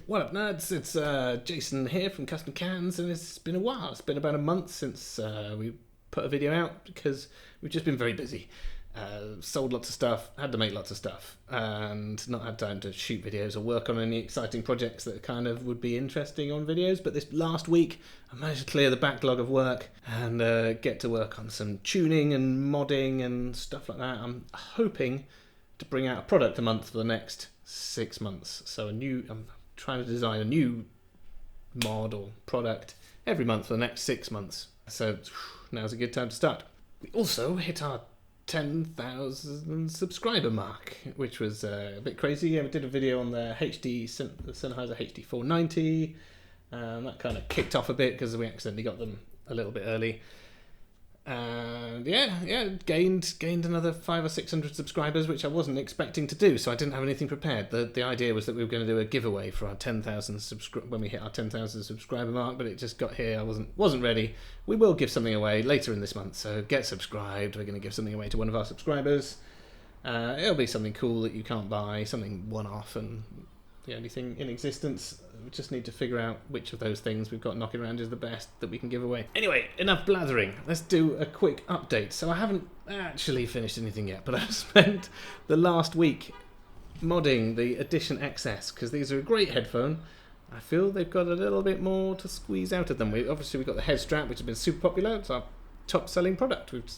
What up, nerds? It's Jason here from Custom Cans, and it's been a while. It's been about a month since we put a video out because we've just been very busy. Sold lots of stuff, had to make lots of stuff, and not had time to shoot videos or work on any exciting projects that kind of would be interesting on videos. But this last week, I managed to clear the backlog of work and get to work on some tuning and modding and stuff like that. I'm hoping to bring out a product a month for the next 6 months. So I'm trying to design a new mod or product every month for the next 6 months. So now's a good time to start. We also hit our 10,000 subscriber mark, which was a bit crazy. Yeah, we did a video on the Sennheiser HD490. That kind of kicked off a bit because we accidentally got them a little bit early. And gained another 500 or 600 subscribers, which I wasn't expecting to do, so I didn't have anything prepared. The idea was that we were going to do a giveaway for our 10,000 when we hit our 10,000 subscriber mark, but it just got here. I wasn't ready. We will give something away later in this month, so get subscribed. We're going to give something away to one of our subscribers. It'll be something cool that you can't buy, something one-off, and the only thing in existence. We just need to figure out which of those things we've got knocking around is the best that we can give away. Anyway, enough blathering. Let's do a quick update. So I haven't actually finished anything yet, but I've spent the last week modding the Edition XS because these are a great headphone. I feel they've got a little bit more to squeeze out of them. We've got the head strap, which has been super popular. It's our top selling product. We've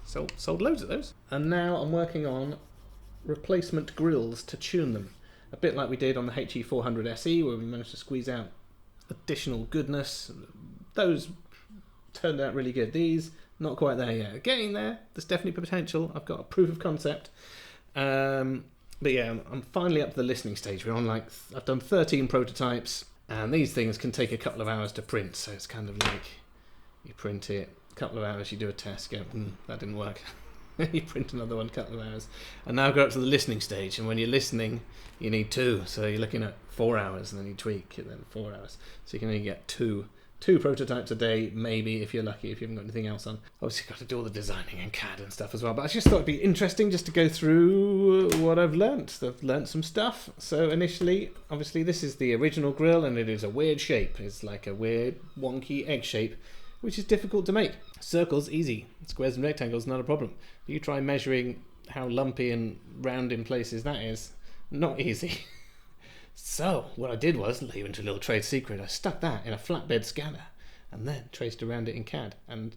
sold loads of those. And now I'm working on replacement grills to tune them. A bit like we did on the HE400 SE, where we managed to squeeze out additional goodness. Those turned out really good. These, not quite there yet. Getting there. There's definitely potential. I've got a proof of concept. But yeah, I'm finally up to the listening stage. We're on I've done 13 prototypes, and these things can take a couple of hours to print. So it's kind of like you print it, a couple of hours, you do a test, go, that didn't work. You print another one, couple of hours, and now go up to the listening stage. And when you're listening, you need 2, so you're looking at 4 hours, and then you tweak, and then 4 hours. So you can only get two prototypes a day, maybe, if you're lucky, if you haven't got anything else on. Obviously, you've got to do all the designing and CAD and stuff as well. But I just thought it'd be interesting just to go through what I've learnt. I've learnt some stuff. So initially, obviously, this is the original grill, and it is a weird shape. It's like a weird, wonky egg shape, which is difficult to make. Circles, easy. Squares and rectangles, not a problem. But you try measuring how lumpy and round in places that is, not easy. So what I did was, leave into a little trade secret, I stuck that in a flatbed scanner and then traced around it in CAD. And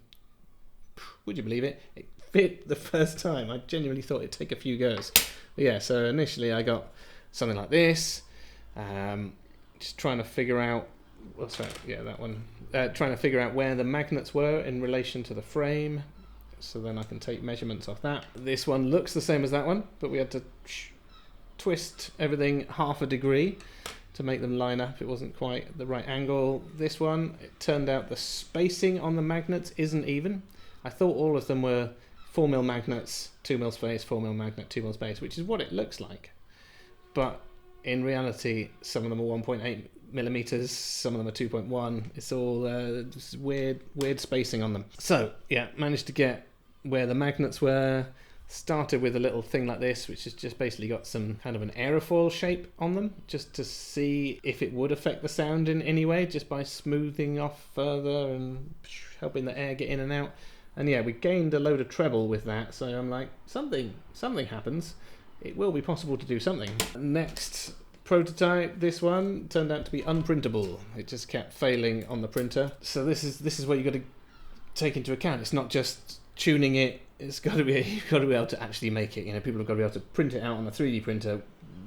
would you believe it? It fit the first time. I genuinely thought it'd take a few goes. But yeah, so initially I got something like this. Just trying to figure out, what's that? Yeah, that one. Trying to figure out where the magnets were in relation to the frame, so then I can take measurements off that. This one looks the same as that one, but we had to twist everything half a degree to make them line up. It wasn't quite the right angle. This one, it turned out the spacing on the magnets isn't even. I thought all of them were 4mm magnets, 2mm space, 4mm magnet, 2mm space, which is what it looks like. But in reality, some of them are 1.8 millimeters, some of them are 2.1. It's all just weird spacing on them. So yeah, managed to get where the magnets were. Started with a little thing like this, which has just basically got some kind of an aerofoil shape on them, just to see if it would affect the sound in any way, just by smoothing off further and helping the air get in and out. And yeah, we gained a load of treble with that, so I'm like, something happens. It will be possible to do something. Next prototype, this one turned out to be unprintable. It just kept failing on the printer. So this is what you got to take into account. It's not just tuning it. You've got to be able to actually make it. You know, people have got to be able to print it out on a 3D printer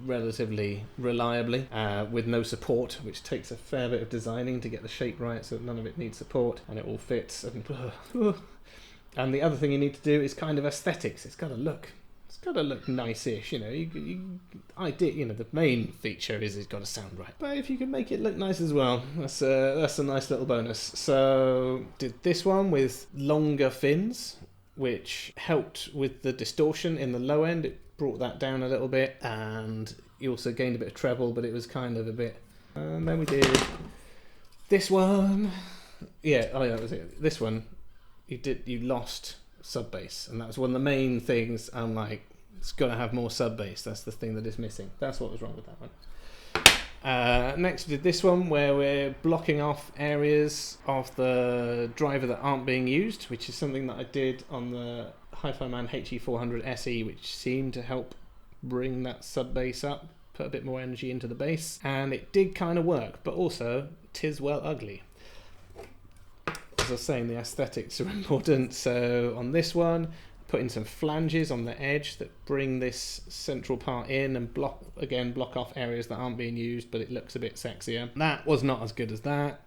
relatively reliably with no support, which takes a fair bit of designing to get the shape right, so that none of it needs support and it all fits. And the other thing you need to do is kind of aesthetics. It's got to look nice-ish, you know. The main feature is it's got to sound right. But if you can make it look nice as well, that's a nice little bonus. So did this one with longer fins, which helped with the distortion in the low end. It brought that down a little bit, and you also gained a bit of treble, but it was kind of a bit. And then we did this one. Yeah, that was it. This one, you lost sub bass, and that's one of the main things. I'm like, it's got to have more sub bass. That's the thing that is missing. That's what was wrong with that one. Next we did this one where we're blocking off areas of the driver that aren't being used, which is something that I did on the HifiMan HE400 SE, which seemed to help bring that sub bass up, put a bit more energy into the bass, and it did kind of work, but also 'tis well ugly. As I was saying, the aesthetics are important, so on this one put in some flanges on the edge that bring this central part in and block off areas that aren't being used, but it looks a bit sexier. That was not as good as that.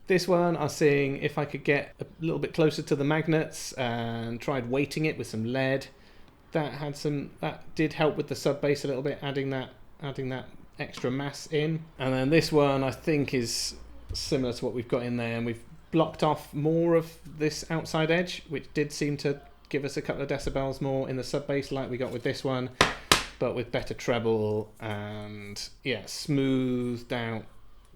This one I was seeing if I could get a little bit closer to the magnets and tried weighting it with some lead. That did help with the sub bass a little bit, adding that extra mass in. And then this one I think is similar to what we've got in there, and we've blocked off more of this outside edge, which did seem to give us a couple of decibels more in the sub bass like we got with this one, but with better treble and yeah, smoothed out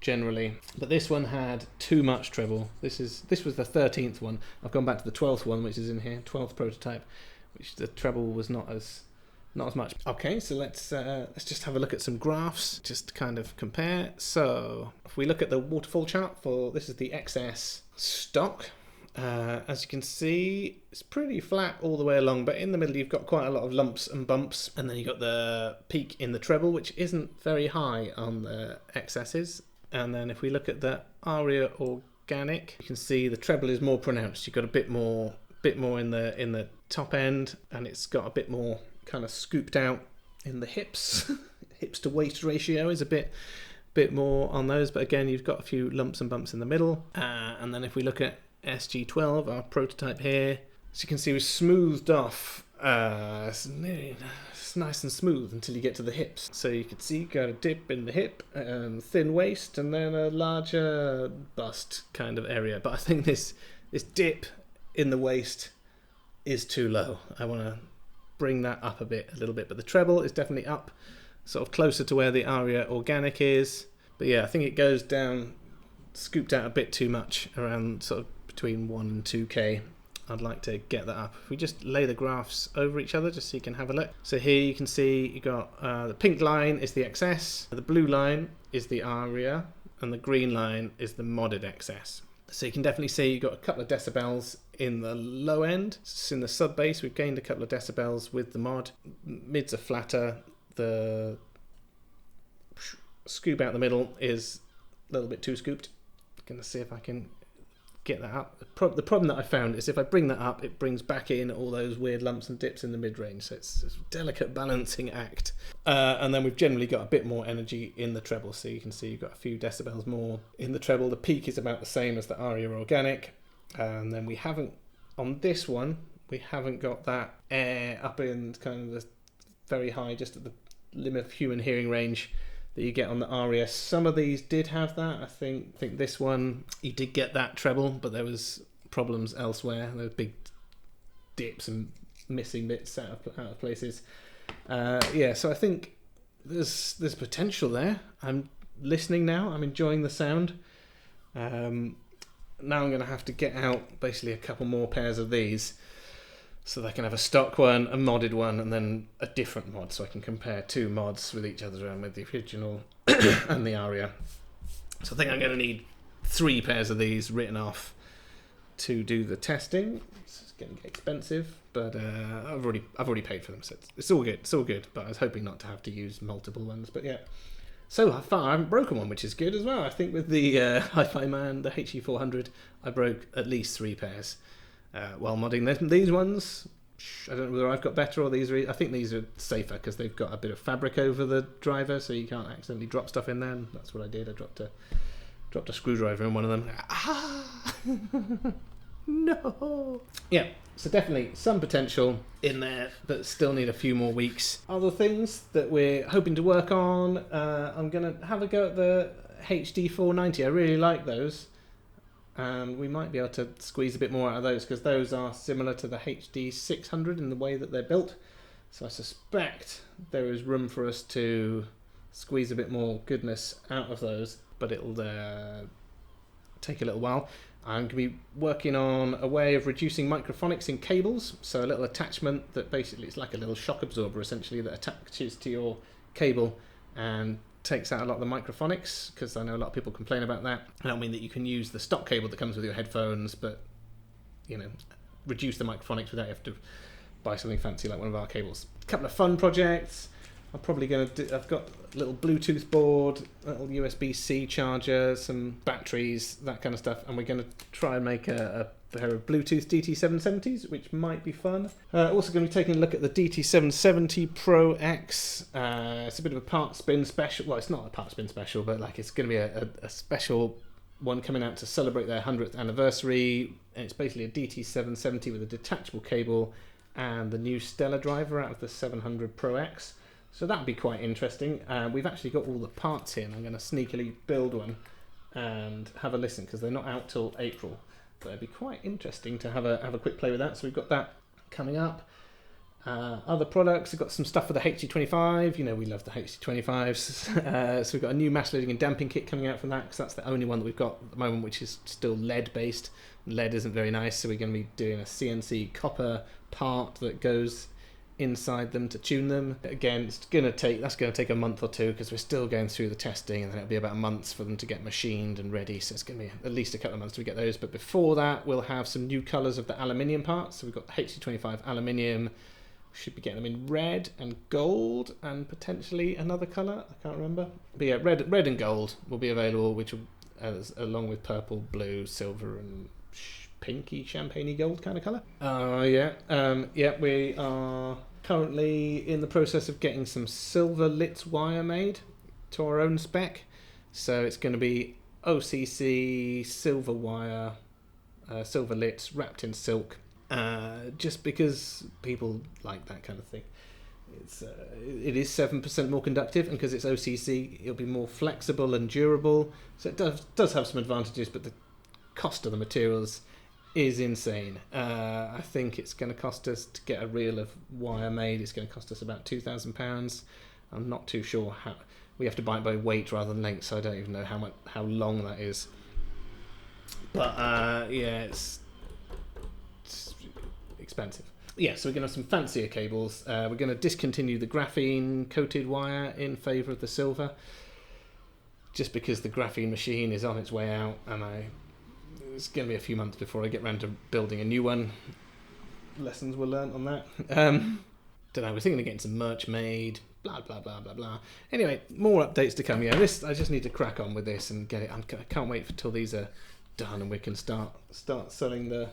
generally. But this one had too much treble. This was the 13th one. I've gone back to the 12th one, which is in here, 12th prototype, which the treble was not as much. Okay, so let's just have a look at some graphs, just to kind of compare. So if we look at the waterfall chart for this is the XS stock, as you can see, it's pretty flat all the way along, but in the middle you've got quite a lot of lumps and bumps, and then you've got the peak in the treble, which isn't very high on the XS's. And then if we look at the Aria Organic, you can see the treble is more pronounced. You've got a bit more in the top end, and it's got a bit more kind of scooped out in the hips. Hips to waist ratio is a bit more on those, but again you've got a few lumps and bumps in the middle. And then if we look at SG12, our prototype here, as you can see, we've smoothed off. It's nice and smooth until you get to the hips. So you can see you got a dip in the hip, thin waist, and then a larger bust kind of area. But I think this dip in the waist is too low. I want to bring that up a little bit, but the treble is definitely up, sort of closer to where the Aria Organic is. But yeah, I think it goes down, scooped out a bit too much, around sort of between 1 and 2K. I'd like to get that up. If we just lay the graphs over each other just so you can have a look. So here you can see you got the pink line is the XS, the blue line is the Aria, and the green line is the modded XS. So you can definitely see you've got a couple of decibels in the low end. So in the sub bass we've gained a couple of decibels with the mod. Mids are flatter. The scoop out the middle is a little bit too scooped. Going to see if I can get that up. The problem that I found is if I bring that up, it brings back in all those weird lumps and dips in the mid-range, so it's a delicate balancing act. And then we've generally got a bit more energy in the treble, so you can see you've got a few decibels more in the treble. The peak is about the same as the Aria Organic, and then we haven't, on this one, we haven't got that air up in kind of the very high, just at the limit of human hearing range that you get on the Aria. Some of these did have that. I think this one you did get that treble, but there was problems elsewhere. There were big dips and missing bits out of places. Yeah, so I think there's potential there. I'm listening now. I'm enjoying the sound. Now I'm going to have to get out basically a couple more pairs of these, so they can have a stock one, a modded one, and then a different mod, so I can compare two mods with each other and with the original and the Aria. So I think I'm going to need 3 pairs of these written off to do the testing. It's getting expensive, but I've already paid for them, so it's all good. It's all good. But I was hoping not to have to use multiple ones. But yeah, so far I haven't broken one, which is good as well. I think with the HifiMan, the HE400, I broke at least 3 pairs. While modding these ones, I don't know whether I've got better or these are. I think these are safer because they've got a bit of fabric over the driver, so you can't accidentally drop stuff in there. And that's what I did. I dropped a screwdriver in one of them. Ah! No. Yeah. So definitely some potential in there, but still need a few more weeks. Other things that we're hoping to work on. I'm gonna have a go at the HD 490. I really like those. And we might be able to squeeze a bit more out of those because those are similar to the HD 600 in the way that they're built. So I suspect there is room for us to squeeze a bit more goodness out of those, but it'll take a little while. I'm going to be working on a way of reducing microphonics in cables. So a little attachment that basically it's like a little shock absorber essentially that attaches to your cable and takes out a lot of the microphonics, because I know a lot of people complain about that. I don't mean that you can use the stock cable that comes with your headphones, but reduce the microphonics without you have to buy something fancy like one of our cables. A couple of fun projects. I'm probably going to do, I've got a little Bluetooth board, a little USB-C charger, some batteries, that kind of stuff, and we're going to try and make a pair of Bluetooth DT770s, which might be fun. Also going to be taking a look at the DT770 Pro X. It's a bit of a part spin special. Well, it's not a part spin special, but like it's going to be a special one coming out to celebrate their 100th anniversary. And it's basically a DT770 with a detachable cable and the new Stellar driver out of the 700 Pro X. So that'd be quite interesting. We've actually got all the parts here, and I'm going to sneakily build one and have a listen, because they're not out till April. But it'd be quite interesting to have a quick play with that. So we've got that coming up. Other products, we've got some stuff for the HT25. We love the HT25s. So we've got a new mass loading and damping kit coming out from that, because that's the only one that we've got at the moment, which is still lead based. Lead isn't very nice, so we're going to be doing a CNC copper part that goes inside them to tune them. Again, that's going to take a month or two, because we're still going through the testing, and then it'll be about a month for them to get machined and ready, so it's going to be at least a couple of months till we get those. But before that, we'll have some new colours of the aluminium parts. So we've got the HT25 aluminium, should be getting them in red and gold, and potentially another colour, I can't remember, but yeah, red and gold will be available, which will along with purple, blue, silver and pinky champagne gold kind of colour. We are currently in the process of getting some silver lit wire made to our own spec. So it's going to be OCC silver wire, silver lit wrapped in silk, just because people like that kind of thing. It is 7% more conductive, and because it's OCC, it'll be more flexible and durable. So it does have some advantages, but the cost of the materials is insane. I think it's going to cost us, to get a reel of wire made, it's going to cost us about £2,000. I'm not too sure how. We have to buy it by weight rather than length, so I don't even know how long that is. But it's expensive. Yeah, so we're going to have some fancier cables. We're going to discontinue the graphene coated wire in favour of the silver, just because the graphene machine is on its way out, and it's going to be a few months before I get around to building a new one. Lessons were learnt on that. Don't know, we're thinking of getting some merch made, blah, blah, blah, blah, blah. Anyway, more updates to come. Yeah, I just need to crack on with this and get it. I can't wait until these are done and we can start selling the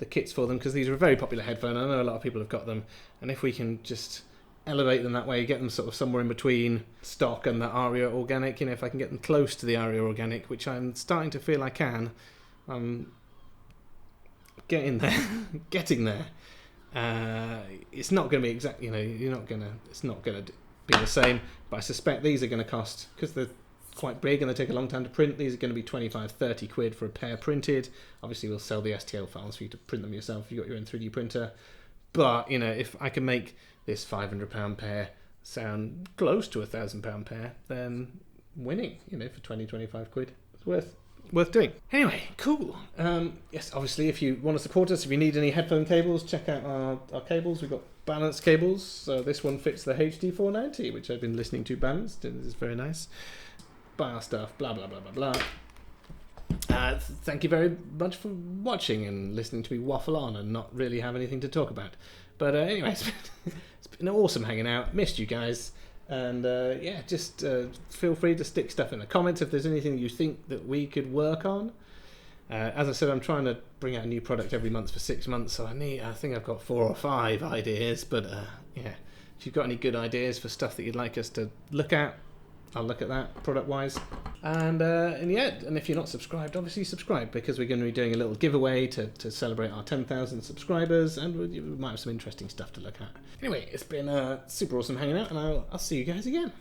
kits for them, because these are a very popular headphone. I know a lot of people have got them, and if we can just elevate them that way, get them sort of somewhere in between stock and the Aria Organic, if I can get them close to the Aria Organic, which I'm starting to feel I can, getting there. It's not going to be exact, it's not going to be the same, but I suspect these are going to cost, because they're quite big and they take a long time to print, these are going to be 25-30 quid for a pair printed. Obviously we'll sell the STL files for you to print them yourself if you've got your own 3D printer, but if I can make this £500 pair sound close to a £1,000 pair, then winning, for 20-25 quid, it's worth doing. Anyway, cool. Yes, obviously, if you want to support us, if you need any headphone cables, check out our cables. We've got balanced cables. So this one fits the HD490, which I've been listening to balanced, and it's very nice. Buy our stuff, blah, blah, blah, blah, blah. Thank you very much for watching and listening to me waffle on and not really have anything to talk about. But anyway, it's been awesome hanging out. Missed you guys. And just feel free to stick stuff in the comments if there's anything you think that we could work on. As I said, I'm trying to bring out a new product every month for 6 months, so I think I've got 4 or 5 ideas. But if you've got any good ideas for stuff that you'd like us to look at, I'll look at that product-wise. And if you're not subscribed, obviously subscribe, because we're going to be doing a little giveaway to celebrate our 10,000 subscribers, and we might have some interesting stuff to look at. Anyway, it's been super awesome hanging out, and I'll see you guys again.